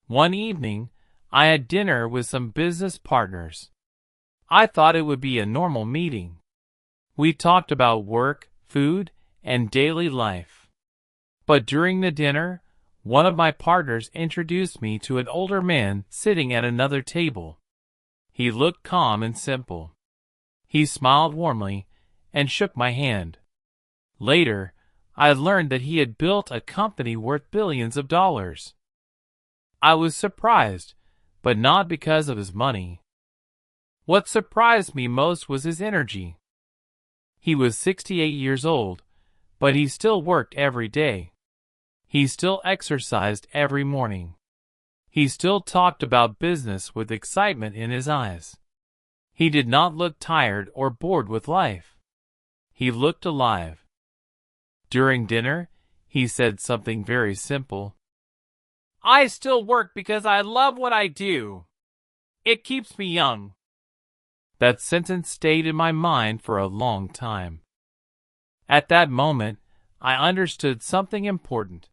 One evening, I had dinner with some business partners. I thought it would be a normal meeting. We talked about work, food, and daily life. But during the dinner, one of my partners introduced me to an older man sitting at another table. He looked calm and simple. He smiled warmly and shook my hand. Later, I learned that he had built a company worth billions of dollars. I was surprised, but not because of his money. What surprised me most was his energy. He was 68 years old, but he still worked every day. He still exercised every morning. He still talked about business with excitement in his eyes. He did not look tired or bored with life. He looked alive. During dinner, he said something very simple. "I still work because I love what I do. It keeps me young." That sentence stayed in my mind for a long time. At that moment, I understood something important.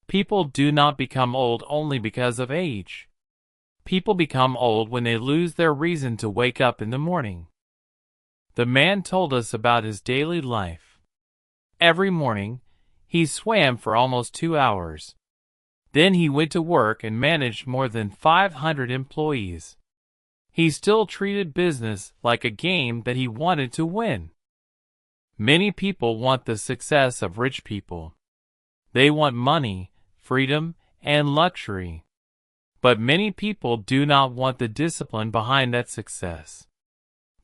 People do not become old only because of age. People become old when they lose their reason to wake up in the morning. The man told us about his daily life. Every morning, he swam for almost 2 hours. Then he went to work and managed more than 500 employees. He still treated business like a game that he wanted to win. Many people want the success of rich people. They want money, freedom, and luxury. But many people do not want the discipline behind that success.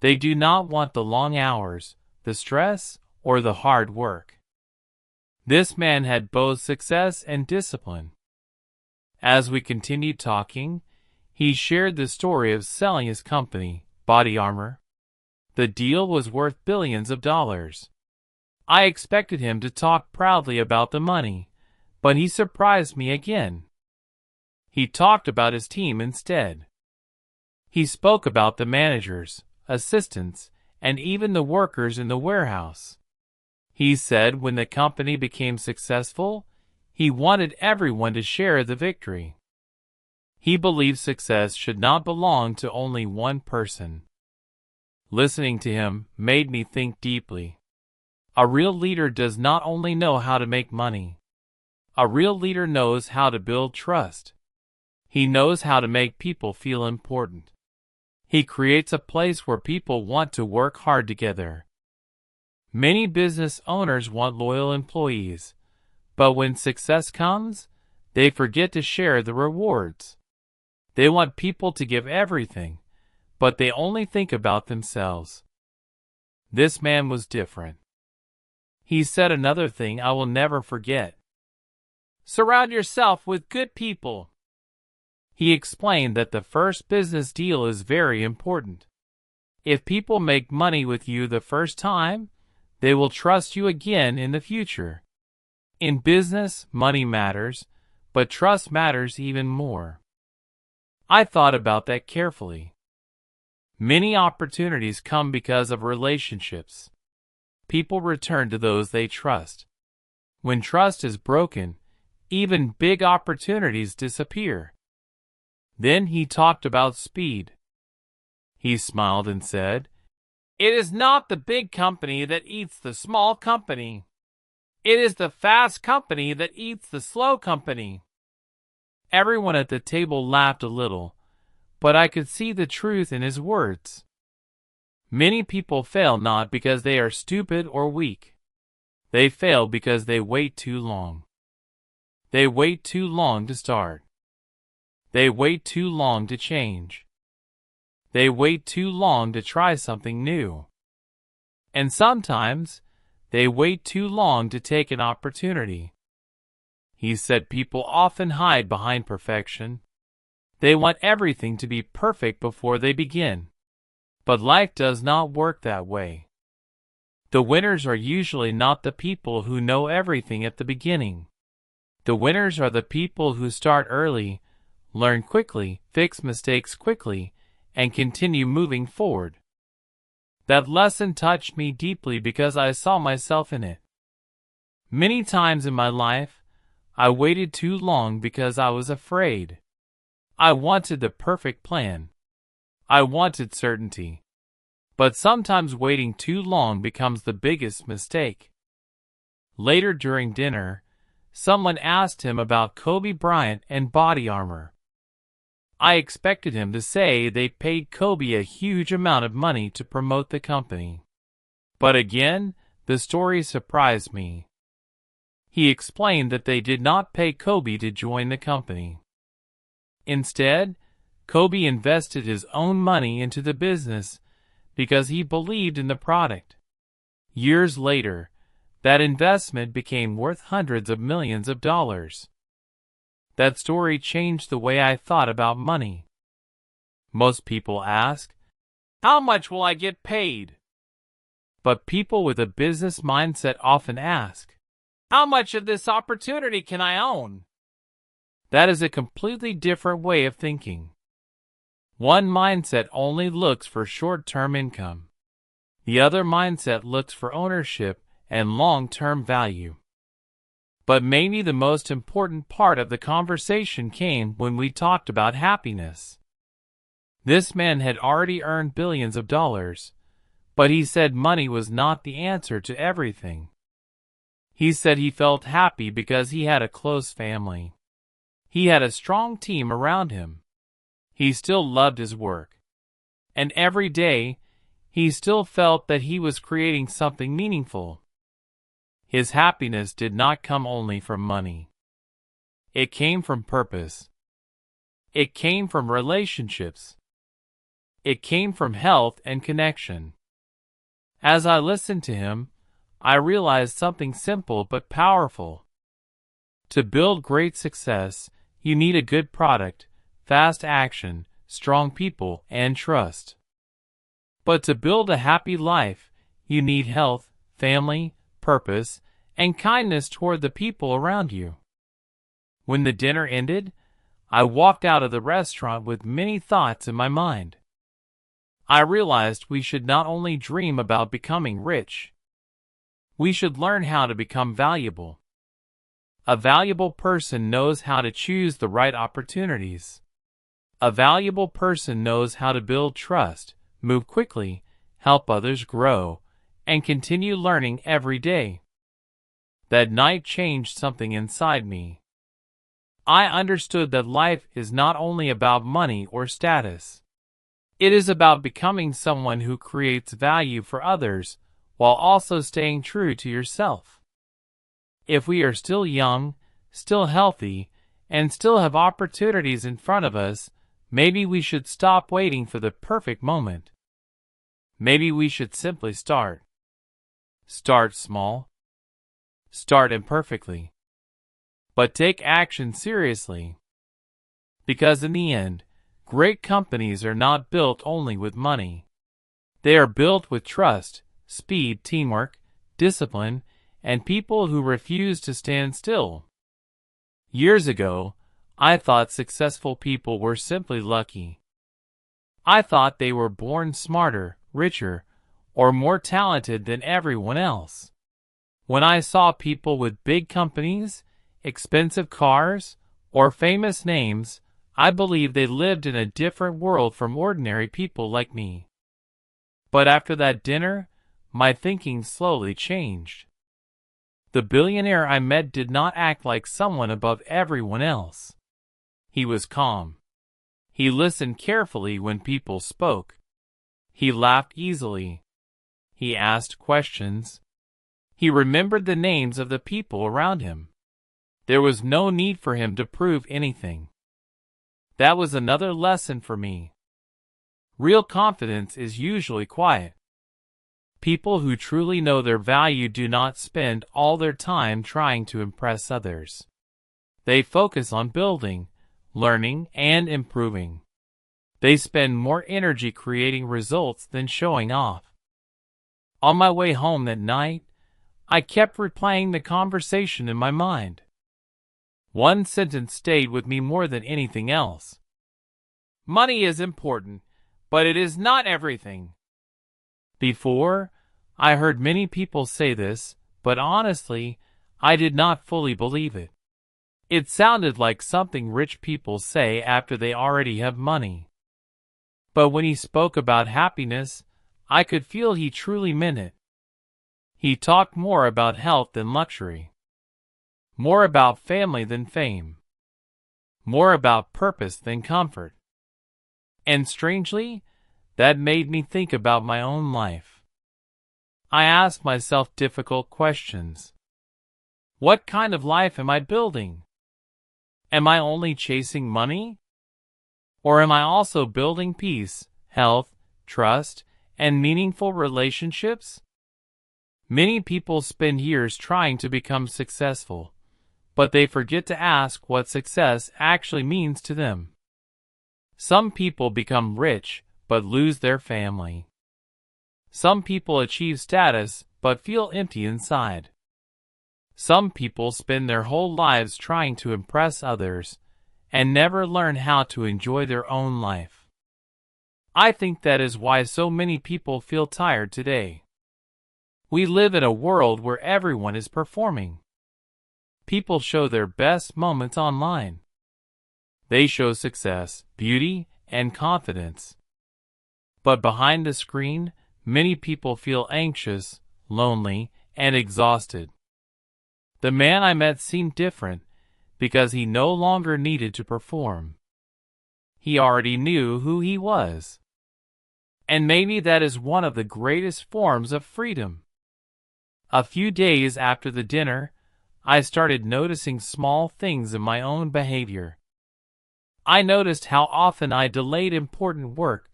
They do not want the long hours, the stress, or the hard work. This man had both success and discipline. As we continued talking, he shared the story of selling his company, Body Armor. The deal was worth billions of dollars. I expected him to talk proudly about the money, but he surprised me again. He talked about his team instead. He spoke about the managers, assistants, and even the workers in the warehouse. He said when the company became successful, he wanted everyone to share the victory. He believed success should not belong to only one person. Listening to him made me think deeply. A real leader does not only know how to make money. A real leader knows how to build trust. He knows how to make people feel important. He creates a place where people want to work hard together. Many business owners want loyal employees, but when success comes, they forget to share the rewards. They want people to give everything, but they only think about themselves. This man was different. He said another thing I will never forget. Surround yourself with good people. He explained that the first business deal is very important. If people make money with you the first time, they will trust you again in the future. In business, money matters, but trust matters even more. I thought about that carefully. Many opportunities come because of relationships. People return to those they trust. When trust is broken, even big opportunities disappear. Then he talked about speed. He smiled and said, "It is not the big company that eats the small company. It is the fast company that eats the slow company." Everyone at the table laughed a little, but I could see the truth in his words. Many people fail not because they are stupid or weak. They fail because they wait too long. They wait too long to start. They wait too long to change. They wait too long to try something new. And sometimes, they wait too long to take an opportunity. He said people often hide behind perfection. They want everything to be perfect before they begin. But life does not work that way. The winners are usually not the people who know everything at the beginning. The winners are the people who start early, learn quickly, fix mistakes quickly, and continue moving forward. That lesson touched me deeply because I saw myself in it. Many times in my life, I waited too long because I was afraid. I wanted the perfect plan. I wanted certainty. But sometimes waiting too long becomes the biggest mistake. Later during dinner, someone asked him about Kobe Bryant and body armor. I expected him to say they paid Kobe a huge amount of money to promote the company. But again, the story surprised me. He explained that they did not pay Kobe to join the company. Instead, Kobe invested his own money into the business because he believed in the product. Years later, that investment became worth hundreds of millions of dollars. That story changed the way I thought about money. Most people ask, "How much will I get paid?" But people with a business mindset often ask, "How much of this opportunity can I own?" That is a completely different way of thinking. One mindset only looks for short-term income. The other mindset looks for ownership and long-term value. But maybe the most important part of the conversation came when we talked about happiness. This man had already earned billions of dollars, but he said money was not the answer to everything. He said he felt happy because he had a close family. He had a strong team around him. He still loved his work. And every day, he still felt that he was creating something meaningful. His happiness did not come only from money. It came from purpose. It came from relationships. It came from health and connection. As I listened to him, I realized something simple but powerful. To build great success, you need a good product, fast action, strong people, and trust. But to build a happy life, you need health, family, purpose, and kindness toward the people around you. When the dinner ended, I walked out of the restaurant with many thoughts in my mind. I realized we should not only dream about becoming rich. We should learn how to become valuable. A valuable person knows how to choose the right opportunities. A valuable person knows how to build trust, move quickly, help others grow, and continue learning every day. That night changed something inside me. I understood that life is not only about money or status. It is about becoming someone who creates value for others while also staying true to yourself. If we are still young, still healthy, and still have opportunities in front of us, maybe we should stop waiting for the perfect moment. Maybe we should simply start. Start small. Start imperfectly. But take action seriously. Because in the end, great companies are not built only with money. They are built with trust, speed, teamwork, discipline, and people who refuse to stand still. Years ago, I thought successful people were simply lucky. I thought they were born smarter, richer, or more talented than everyone else. When I saw people with big companies, expensive cars, or famous names, I believed they lived in a different world from ordinary people like me. But after that dinner, my thinking slowly changed. The billionaire I met did not act like someone above everyone else. He was calm. He listened carefully when people spoke. He laughed easily. He asked questions. He remembered the names of the people around him. There was no need for him to prove anything. That was another lesson for me. Real confidence is usually quiet. People who truly know their value do not spend all their time trying to impress others. They focus on building, learning, and improving. They spend more energy creating results than showing off. On my way home that night, I kept replaying the conversation in my mind. One sentence stayed with me more than anything else. Money is important, but it is not everything. Before, I heard many people say this, but honestly, I did not fully believe it. It sounded like something rich people say after they already have money. But when he spoke about happiness, I could feel he truly meant it. He talked more about health than luxury, more about family than fame, more about purpose than comfort. And strangely, that made me think about my own life. I asked myself difficult questions. What kind of life am I building? Am I only chasing money? Or am I also building peace, health, trust, and meaningful relationships? Many people spend years trying to become successful, but they forget to ask what success actually means to them. Some people become rich but lose their family. Some people achieve status but feel empty inside. Some people spend their whole lives trying to impress others and never learn how to enjoy their own life. I think that is why so many people feel tired today. We live in a world where everyone is performing. People show their best moments online. They show success, beauty, and confidence. But behind the screen, many people feel anxious, lonely, and exhausted. The man I met seemed different because he no longer needed to perform. He already knew who he was. And maybe that is one of the greatest forms of freedom. A few days after the dinner, I started noticing small things in my own behavior. I noticed how often I delayed important work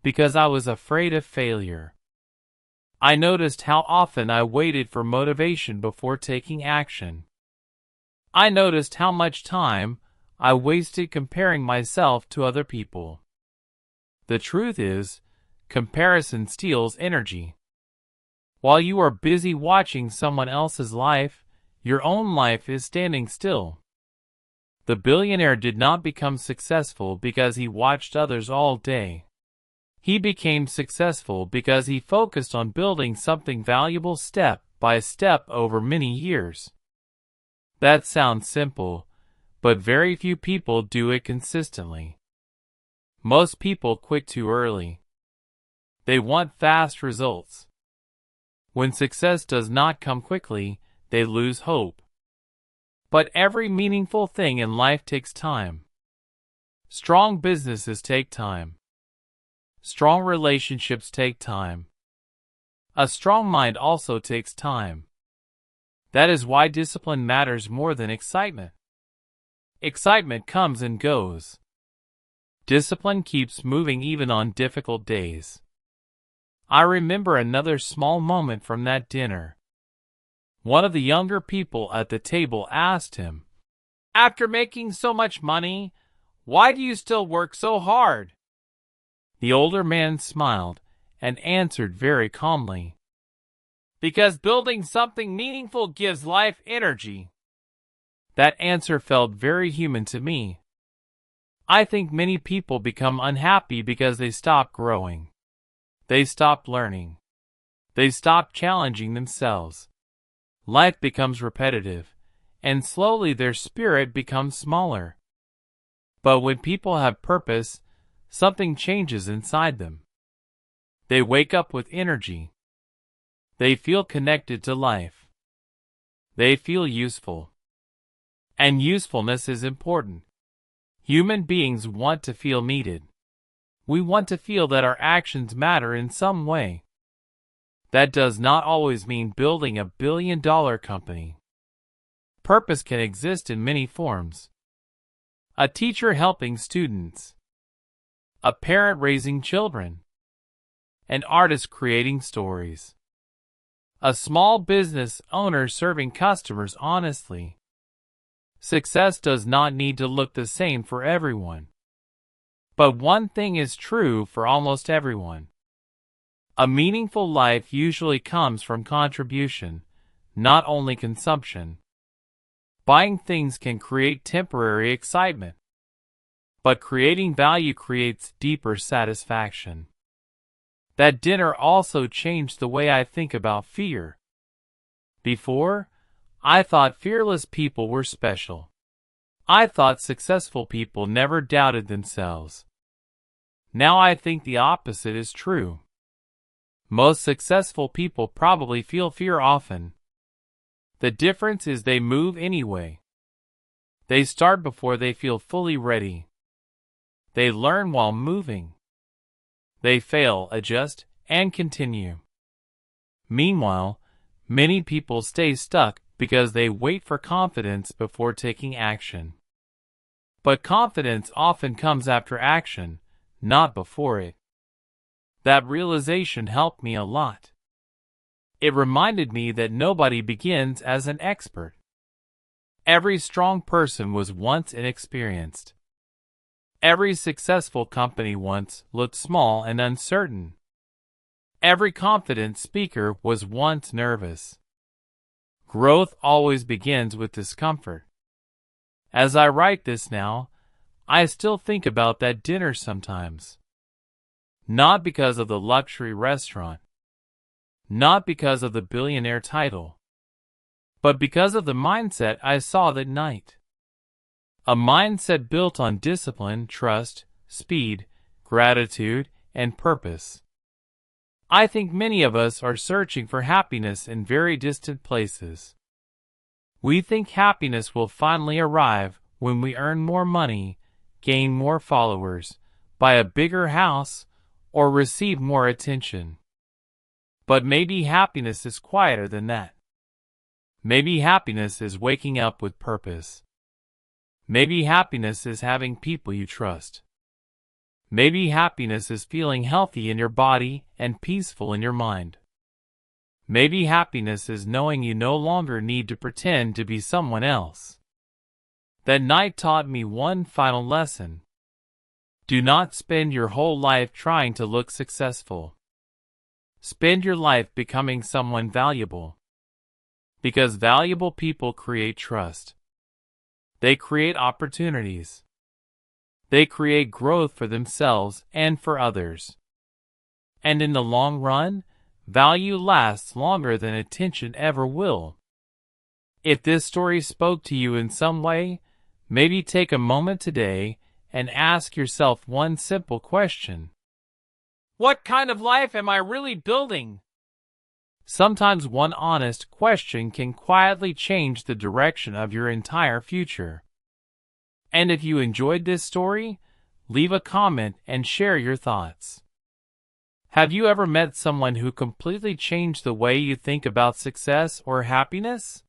because I was afraid of failure. I noticed how often I waited for motivation before taking action. I noticed how much time I wasted comparing myself to other people. The truth is, comparison steals energy. While you are busy watching someone else's life, your own life is standing still. The billionaire did not become successful because he watched others all day. He became successful because he focused on building something valuable step by step over many years. That sounds simple, but very few people do it consistently. Most people quit too early. They want fast results. When success does not come quickly, they lose hope. But every meaningful thing in life takes time. Strong businesses take time. Strong relationships take time. A strong mind also takes time. That is why discipline matters more than excitement. Excitement comes and goes. Discipline keeps moving even on difficult days. I remember another small moment from that dinner. One of the younger people at the table asked him, "After making so much money, why do you still work so hard?" The older man smiled and answered very calmly, "Because building something meaningful gives life energy." That answer felt very human to me. I think many people become unhappy because they stop growing. They stop learning. They stop challenging themselves. Life becomes repetitive, and slowly their spirit becomes smaller. But when people have purpose, something changes inside them. They wake up with energy. They feel connected to life. They feel useful. And usefulness is important. Human beings want to feel needed. We want to feel that our actions matter in some way. That does not always mean building a billion-dollar company. Purpose can exist in many forms. A teacher helping students. A parent raising children. An artist creating stories. A small business owner serving customers honestly. Success does not need to look the same for everyone. But one thing is true for almost everyone. A meaningful life usually comes from contribution, not only consumption. Buying things can create temporary excitement, but creating value creates deeper satisfaction. That dinner also changed the way I think about fear. Before, I thought fearless people were special. I thought successful people never doubted themselves. Now I think the opposite is true. Most successful people probably feel fear often. The difference is they move anyway. They start before they feel fully ready. They learn while moving. They fail, adjust, and continue. Meanwhile, many people stay stuck because they wait for confidence before taking action. But confidence often comes after action, not before it. That realization helped me a lot. It reminded me that nobody begins as an expert. Every strong person was once inexperienced. Every successful company once looked small and uncertain. Every confident speaker was once nervous. Growth always begins with discomfort. As I write this now, I still think about that dinner sometimes. Not because of the luxury restaurant. Not because of the billionaire title. But because of the mindset I saw that night. A mindset built on discipline, trust, speed, gratitude, and purpose. I think many of us are searching for happiness in very distant places. We think happiness will finally arrive when we earn more money, gain more followers, buy a bigger house, or receive more attention. But maybe happiness is quieter than that. Maybe happiness is waking up with purpose. Maybe happiness is having people you trust. Maybe happiness is feeling healthy in your body and peaceful in your mind. Maybe happiness is knowing you no longer need to pretend to be someone else. That night taught me one final lesson. Do not spend your whole life trying to look successful. Spend your life becoming someone valuable. Because valuable people create trust. They create opportunities. They create growth for themselves and for others. And in the long run, value lasts longer than attention ever will. If this story spoke to you in some way, maybe take a moment today and ask yourself one simple question. What kind of life am I really building? Sometimes one honest question can quietly change the direction of your entire future. And if you enjoyed this story, leave a comment and share your thoughts. Have you ever met someone who completely changed the way you think about success or happiness?